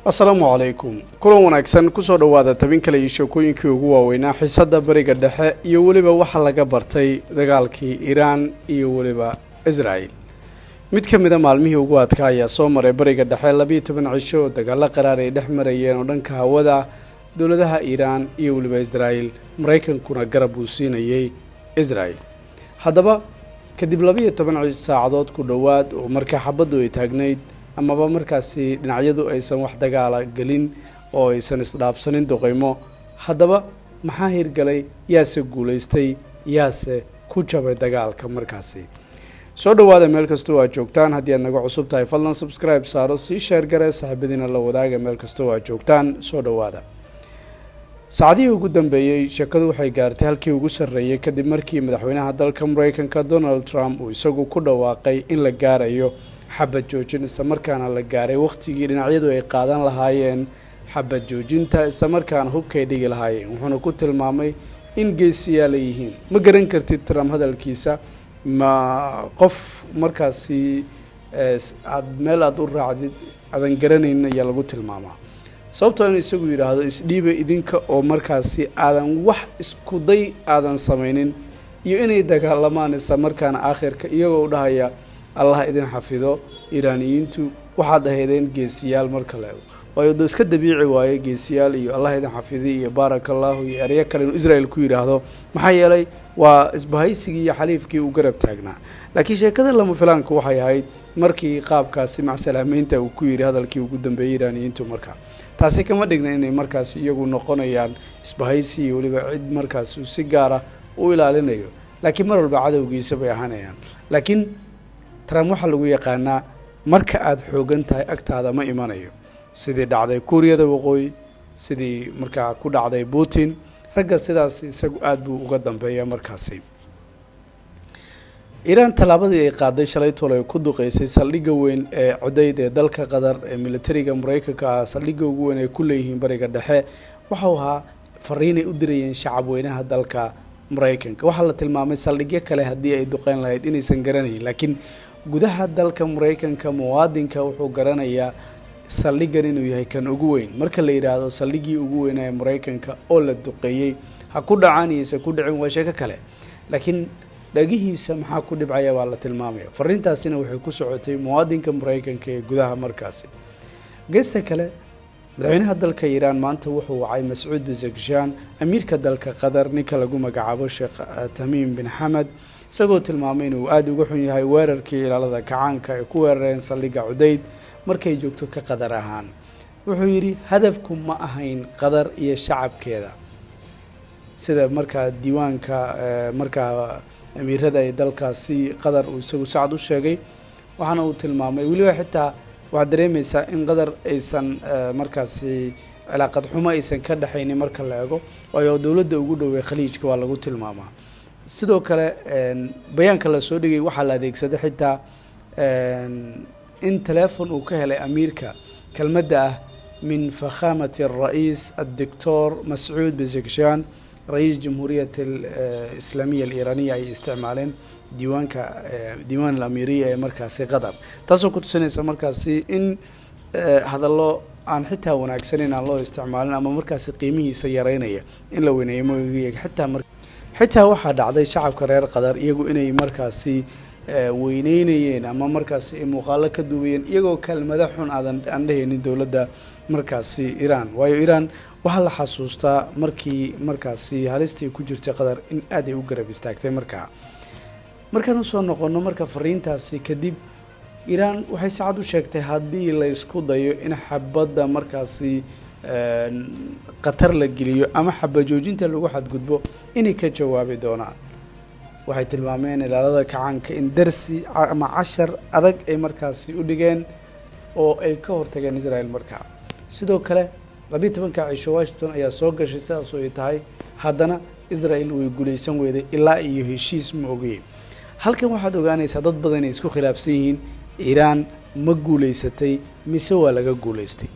asalaamu calaykum kulan wanaagsan kusoo dhawaada tabin kale iyo sheekooyinkii ugu waaweynaa xiisadda bariga dhexe iyo weliba waxa laga bartay dagaalkii Iran iyo weliba Israel. mid ka mid ah maalmihii ugu adkaa ayaa soo maray bariga dhexe 12 cisho dagaal qaraar ay dhex marayeen oo dhanka hawada dawladaha Iran iyo weliba Israel. Mareykankuna garab u siinayay Israel. haddaba kadib 12 saacadood ku dhawaad oo markaa xabadu ay taagnayd amaba markaasi dhinacyadu aysan wax dagaal galin oo aysan isdhaafsanin duqeymo. haddaba maxaa hirgalay yaase guuleystay yaase ku jabay dagaalka markaasi. soo dhawaada meel kasta oo aad joogtaan. haddii aad naga cusub tahay fadlan subscribe saaro, sii share garee, saaxiibadiina la wadaaga meel kasta oo aad joogtaan. soo dhawaada. saacadihii ugu dambeeyay sheekadu waxay gaartay halkii ugu sarreeyay kadib markii madaxweynaha dalka Mareykanka Donald Trump uu isagu ku dhawaaqay in la gaarayo xabad joojin isla markaana la gaaray waqtigii dhinacyadu ay qaadan lahaayeen xabad joojinta isla markaana hubkay dhigi lahaayeen. wuxuuna ku tilmaamay in geesiyaal ay yihiin. ma garan kartid Trump hadalkiisa ma qof markaasi aad meel aad u raacdid aadan garanayn ayaa lagu tilmaamaa. sababtoo in isagu yiraahdo isdhiiba idinka oo markaasi aadan wax isku day aadan samaynin iyo inay dagaalamaan isla markaana aakhirka iyagoo u dhahaya Allah idin xafido Iraaniyiintu waxaad ahaydeen geesiyaal marka la eego. waayo dad iska dabiici waaye geesiyaal iyo Allah idin xafido iyo barakallahu iyo ariya kale in Israel ku yiraahdo maxaa yeelay waa isbahaysigii iyo xaliifkii uu garab taagnaa. laakiin sheekada lama filaanku waxay ahayd markii qaabkaasi macsalaameynta uu ku yiri hadalkii ugu dambeeyay Iraaniyiintu markaa. taasi kama dhigna inay markaasi iyagu noqonayaan isbahaysi iyo waliba cid markaasi si gaar ah u ilaalinayo, laakiin mar walba cadawgiisa bay ahaanayaan. laakiin Trump waxa lagu yaqaanaa marka aad xoogan tahay agtaada ma imanayo, sidii dhacday Kuuriyada Waqooyi, sidii markaa ku dhacday Putin. ragga sidaas isagu aad buu uga dambeeyaa markaasi. Iran talaabadii ay qaaday shalay toole ku duqeysay saldhigga weyn ee Cudayd ee dalka Qatar ee militariga Mareykanka saldhigga ugu weyn ee ku leeyihiin bariga dhexe waxa uu ahaa fariin ay u dirayeen shacab weynaha dalka Mareykanka. waxa la tilmaamay saldhigyo kale haddii ay duqeyn lahayd inaysan garanayn, laakiin gudaha dalka Mareykanka muwaadinka wuxuu garanayaa saldhiggan inuu yahay kan ugu weyn. marka la yiraahdo saldhiggii ugu weyn ee Mareykanka oo la duqeeyay ha ku dhacaanaysa ku dhicin waa sheeko kale, laakiin dhagihiisa maxaa ku dhibcaya waa la tilmaamaya. fariintaasina waxay ku socotay muwaadinka Mareykanka ee gudaha markaasi. geesta kale madaxweynaha dalka Iran maanta wuxuu wacay Mas'uud Pezeshkian amiirka dalka Qatar ninka lagu magacaabo Sheikh Tamim bin Hamad isagoo tilmaamay inuu aad uga xun yahay weerarkii ilaalada kacaanka ee ku weerareen saldhigga Cudayd markay joogto ka Qatar ahaan. wuxuu yiri hadafku ma ahayn Qatar iyo shacabkeeda sida markaa diiwaanka markaa amiirada ay dalkaasi Qatar uu isagu saacad u sheegay. waxaana uu tilmaamay waliba xitaa waxa dareemaysaa in Qatar aysan markaasi cilaaqad xumo aysan ka dhaxaynin marka la eego, waayo dawladda ugu dhow ee Khaliijka waa lagu tilmaamaa. sidoo kale bayaanka la soo dhigay waxa la adeegsaday xitaa in telefoon uu ka helay amiirka kelmadda ah min fakhamati الرئيس الدكتور مسعود بزكشان رئيس جمهورية الإسلامية الإيرانية أي استعمالين ديوان الأميرية مركزي قطر. تاسو كنت سنة مركزي إن هذا الله عن حتى ونعكسين الله استعمالنا أما مركزي قيمه سيارينية إن لو إنه حتى واحد عضي شعب كرير قدر يجو إنه مركزي وينينيين أما مركزي مقالة كدوين يجو كلمة حن عنده إن الدولة مركزي إيران ويا إيران waxaa la xasuustaa markaasi halistii ku jirtay Qatar in aad ay u garab istaagtay markaan soo noqono marka fariintaasi kadib Iran waxay saacad u sheegtay haddii la isku dayo in xabadda markaasi Qatar la geliyo ama xabad joojinta lagu xadgudbo inay ka jawaabi doonaan. waxay tilmaameen ilaalada kacaanka in darsi ama 10 adag ay markaasi u dhigeen oo ay ka hortageen Israel markaa. sidoo kale 12 cisho Washington ayaa soo gashay sidaas oo ay tahay haddana Israel way guuleysan weyday ilaa iyo heshiis ma ogay. halkan waxaad ogaanaysaa dad badan ay isku khilaafsan yihiin Iran ma guuleysatay mise waa laga guuleystay.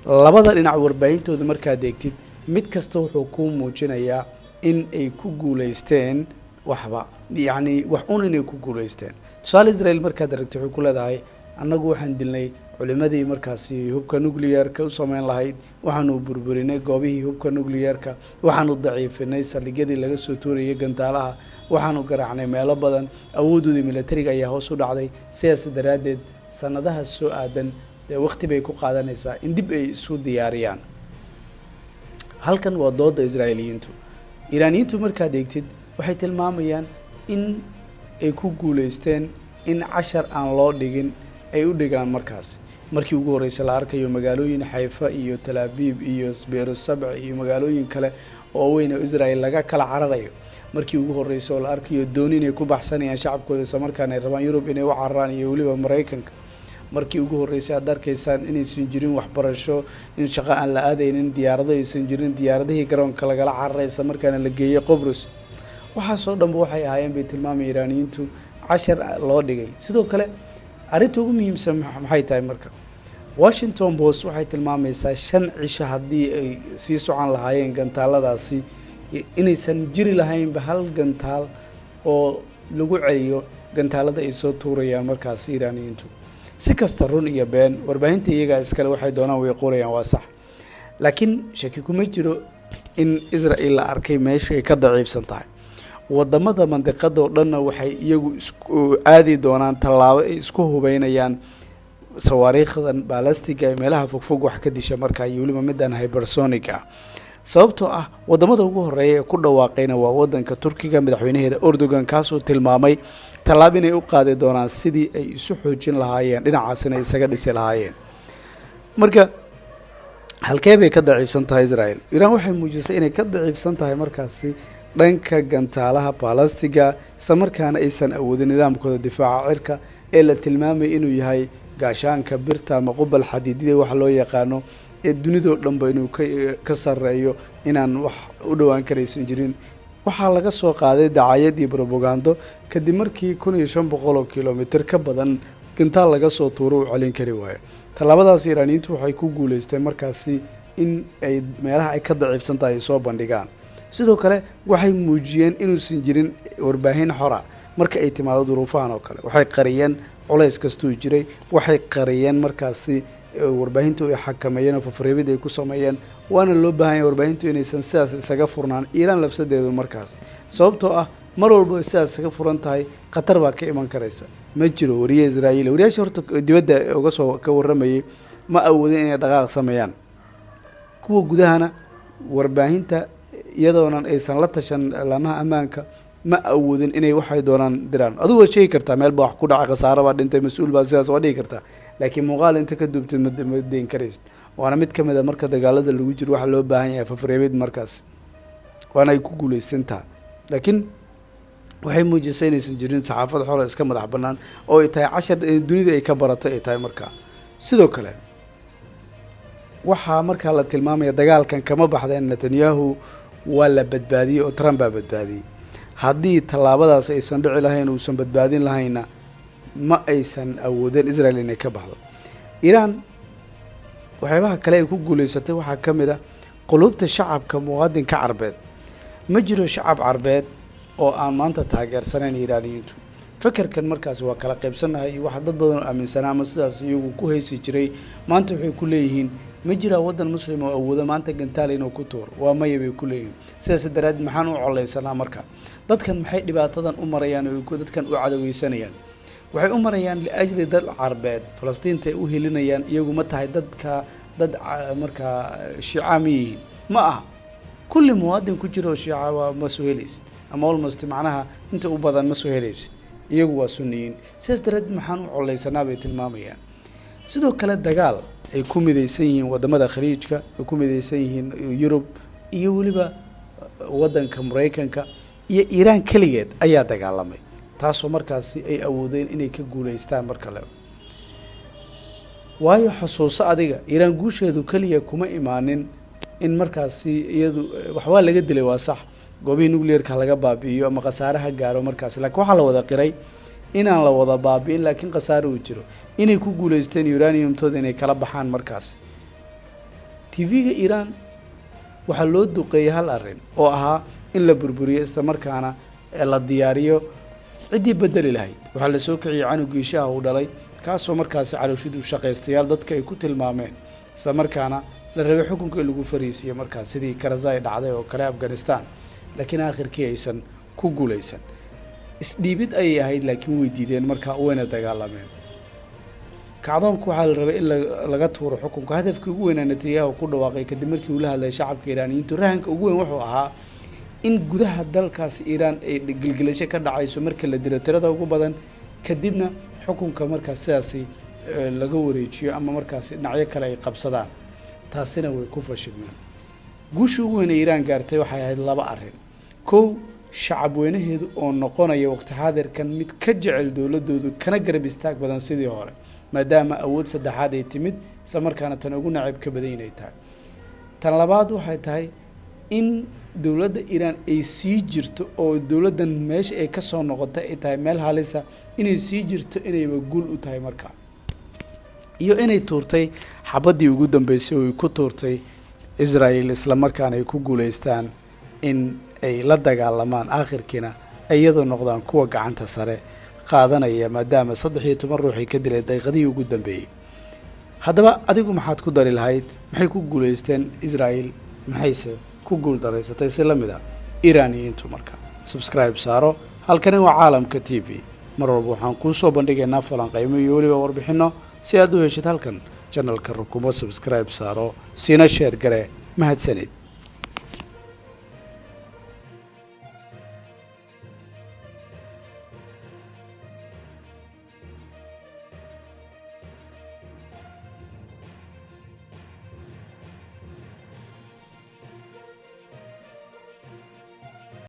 labada dhinac warbaahintooda markaad eegtid mid kasta wuxuu ku muujinayaa in ay ku guuleysteen waxba, yacni wax inay ku guuleysteen. tusaale Israel markaad aragtay wuxuu ku leedahay annagu waxaan dilnay culimadii markaasi hubka nuclearka u sameyn lahayd waxaanu burburinay goobihii hubka nuclearka waxaanu daciifinay saldhigyadii laga soo tuurayay gantaalaha waxaanu garaacnay meelo badan awoodoodii militariga ayaa hoos u dhacday sidaas daraaddeed sanadaha soo aadan waqti bay ku qaadanaysaa in dib ay isu diyaariyaan. halkan waa dooda israa'iiliyiintu. iiraaniyiintu markaad eegtid waxay tilmaamayaan in ay ku guuleysteen in cashar aan loo dhigin ay u dhigaan markii ugu horreysay la arkayo magaalooyin Xayfa iyo Tel Aviv iyo Beerusabc iyo magaalooyin kale oo weyn oo Israa'iil laga kala cararayo markii ugu horreysay oo la arkayo dooni inay ku baxsanayaan shacabkooda isla markaana ay rabaan Yurub inay u cararaan iyo waliba Mareykanka markii ugu horreysay aad arkaysaan inaysan jirin waxbarasho in shaqo aan la aadaynin diyaarado aysan jirin diyaaradihii garoonka lagala cararay isla markaana la geeyay Qobrus waxaasoo dhanba waxay ahaayeen bay tilmaamay iiraaniyiintu cashar loo dhigay. sidoo kale arrinta ugu muhiimsan maxay tahay marka Washington Post waxay tilmaamaysaa 5 cisho haddii ay sii socon lahaayeen gantaaladaasi inaysan jiri lahaynba hal gantaal oo lagu celiyo gantaalada ay soo tuurayaan markaas iiraaniyiintu. si kasta run iyo been warbaahinta iyaga iskale waxay doonaan way qorayaan waa sax laakiin shaki kuma jiro in Israa'iil la arkay meesha ay ka daciifsan tahay. wadamada mandiqada oo dhan waxay iyagu isku aadi doonaan tallaabo ay isku hubeynayaan sawaariikhdan balastiga ee meelaha fogfog wax ka disha markaa iyo waliba midaan hypersonic ah. sababtoo ah wadamada ugu horeeya ee ku dhawaaqayna waa wadanka Turkiga madaxweynaheeda Erdogan kaasoo tilmaamay tallaabo inay u qaadi doonaan sidii ay isu xoojin lahaayeen dhinacaasina isaga dhisi lahaayeen. marka halkee bay ka daciifsan tahay Israa'iil? Iiraan waxay muujisay inay ka daciifsan tahay markaasi dhanka gantaalaha balastiga isla markaana aysan awoodin nidaamkooda difaaca cirka ee la tilmaamay inuu yahay gaashaanka birta ama qubal xadiidida wax loo yaqaano ee dunidoo dhanba inuu ka sareeyo inaan wax u dhawaan karaysan jirin. waxaa laga soo qaaday dacayad iyo propaganda kadib markii 1500 kilomitir ka badan gantaal laga soo tuuro u celin kari waayo. tallaabadaas iiraaniyiintu waxay ku guuleysteen markaasi in ay meelaha ay ka daciifsan tahay soo bandhigaan. sidoo kale waxay muujiyeen inuusan jirin warbaahin xora marka ay timaado duruufahan oo kale waxay qariyeen culays kastuu jiray waxay qariyeen markaasi warbaahintu ay xakameeyeen oo fafreebid ay ku sameeyeen waana loo baahan yahay warbaahintu inaysan sidaas isaga furnaan Iiraan lafsadeedu markaas sababtoo ah mar walba sidaas isaga furan tahay khatar baa ka iman karaysa. ma jiro wariye Israa'iil wariyaasha horta dibadda uga soo ka waramayay ma awoodin inay dhaqaaq sameeyaan kuwa gudahana warbaahinta iyadoonan aysan la tashan laamaha ammaanka ma awoodin inay waxay doonaan diraan. adigu waa sheegi kartaa meel baa wax ku dhacay khasaaro baa dhintay mas'uul baa sidaas waa dhigi kartaa laakiin muuqaal inta ka duubtay ma deyn karaysid. waana mid kamid ah marka dagaalada lagu jiro waxa loo baahan yahay fafreebid markaas waana ay ku guuleysantaa laakiin waxay muujisay inaysan jirin saxaafad xor iska madax banaan oo ay tahay cashar dunida ay ka baratay ay tahay markaa. sidoo kale waxaa markaa la tilmaamaya dagaalkan kama baxdeen Netanyahu waa la badbaadiyay oo Trump baa badbaadiyay. haddii tallaabadaas aysan dhici lahayn uusan badbaadin lahayna ma aysan awoodeen Israa'iil inay ka baxdo. Iiraan waxyaabaha kale ay ku guuleysatay waxaa ka mid ah qulubta shacabka muwaadinka Carbeed. ma jiro shacab Carbeed oo aan maanta taageersanayn Iiraaniyiintu. fakarkan markaas waa kala qaybsanahay wax dad badan oo aaminsanaa ama sidaas iyagu ku haysi jiray maanta waxay ku leeyihiin ma jira wadan muslim oo awoodo maanta gantaal inuu ku tuuro waa may bay ku leeyihiin. sidaas daraaddeed maxaan u colaysanaa marka dadkan maxay dhibaatadan u marayaan oo dadkan u cadaweysanayaan? waxay u marayaan liajli dad Carbeed Falastiinta ay u helinayaan iyagu ma tahay dad marka shiicamiyiin ma aha kulli muwaadin ku jiro shiica waa masuuliyiin ama almost macnaha inta u badan masuuliyiin iyagu waa sunniyiin. sidaas daraaddeed maxaan u colaysanaa bay tilmaamayaan. sidoo kale dagaal ay ku midaysan yihiin wadamada khaliijka ay ku midaysan yihiin Yurub iyo waliba wadanka Mareykanka iyo Iiraan kaligeed ayaa dagaalamay taasoo markaasi ay awoodeen inay ka guuleystaan marka le waayo xusuuso adiga Iiraan guusheedu kaliya kuma imaanin in markaasi iyadu waxba laga dilay waa sax goobihii nuclearka laga baabi'iyo ama khasaaraha gaaro markaas laakiin waxa la wada qiray inaan la wada baabi'in laakiin khasaaro uu jiro inay ku guuleysteen uraniumtooda inay kala baxaan markaas. TV-ga Iiraan waxa loo duqeeyay hal arrin oo ahaa in la burburiyo isla markaana la diyaariyo cidii bedeli lahayd. waxa la soo kiciyay canugiishaha uu dhalay kaasoo markaasi calooshid u shaqaystayaal dadka ay ku tilmaameen isla markaana la rabay xukunka in lagu fariisiyo markaas sidii Karzai dhacday oo kale Afghanistan laakiin aakhirkii aysan ku guuleysan isdhiibid ayay ahayd laakiin way diideen markaa wayna dagaalameen kacdoonku waxaa la rabay in laga tuuro xukunka hadafkii ugu weyn ee Netanyahu ku dhawaaqay kadib markii uu la hadlay shacabka Iiraaniyiintu rahanka ugu weyn wuxuu ahaa in gudaha dalkaas Iiraan ay gilgilasho ka dhacayso marka la dilo tirada ugu badan kadibna xukunka markaas sidaasi laga wareejiyo ama markaas dhinacyo kale ay qabsadaan taasina way ku fashilmeen guusha ugu weyn ee Iiraan gaartay waxay ahayd laba arrin kow shacab weynaheedu oo noqonaya waqti xaadirkan mid ka jecel dowladoodu kana garab istaag badan sidii hore maadaama awood saddexaad ay timid isla markaana tan ugu nacib ka badan inay tahay tan labaad waxay tahay in dowladda Iiraan ay sii jirto oo dowladdan meesha ay ka soo noqotay ay tahay meel halisa inay sii jirto inayba guul u tahay markaa iyo inay tuurtay xabadii ugu dambeysay oo ay ku tuurtay Israel isla markaana ay ku guuleystaan in ay la dagaalamaan aakhirkiina iyadoo noqdaan kuwa gacanta sare qaadanaya maadaama 13 ruux ay ka dilay daqiiqadii ugu dambeeyay haddaba adigu maxaad ku dari lahayd maxay ku guuleysteen Israel maxayse ku guul dareysatay si la mid ah Iiraaniyiintu markaa subscribe saaro halkan waa caalamka TV mar walba waxaan ku soo bandhigaynaa falanqeymo iyo waliba warbixino si aad u heshid halkan channelka rukumo subscribe saaro sina share gare mahadsanid